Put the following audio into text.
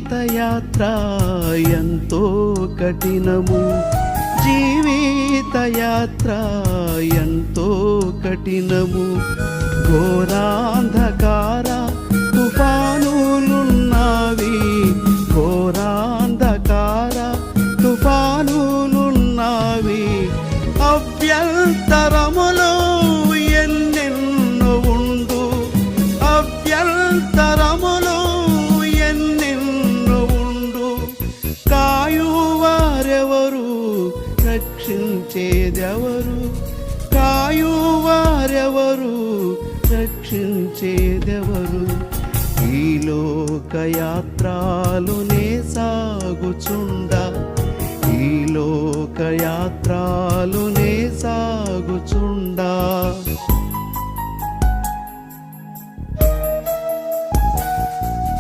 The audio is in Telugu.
జీవితయాత్ర ఎంతో కఠినము, జీవితయాత్ర ఎంతో కఠినము. ఘోరాంధకార తుఫానులున్నవి, ఘోరాంధకార తుఫానులున్నవి. అభ్యంతరములో ఎన్నెన్నో ఉండు, అభ్యంతరములో ఎన్నెన్నో ఉండు. కాయువారెవరు, రక్షించేదెవరు? కాయువారెవరు, రక్షించేదెవరు? ఈ లోకయాత్రలోనే సాగుచుండా, ఈ లోకయాత్రలోనే సాగుచుండా.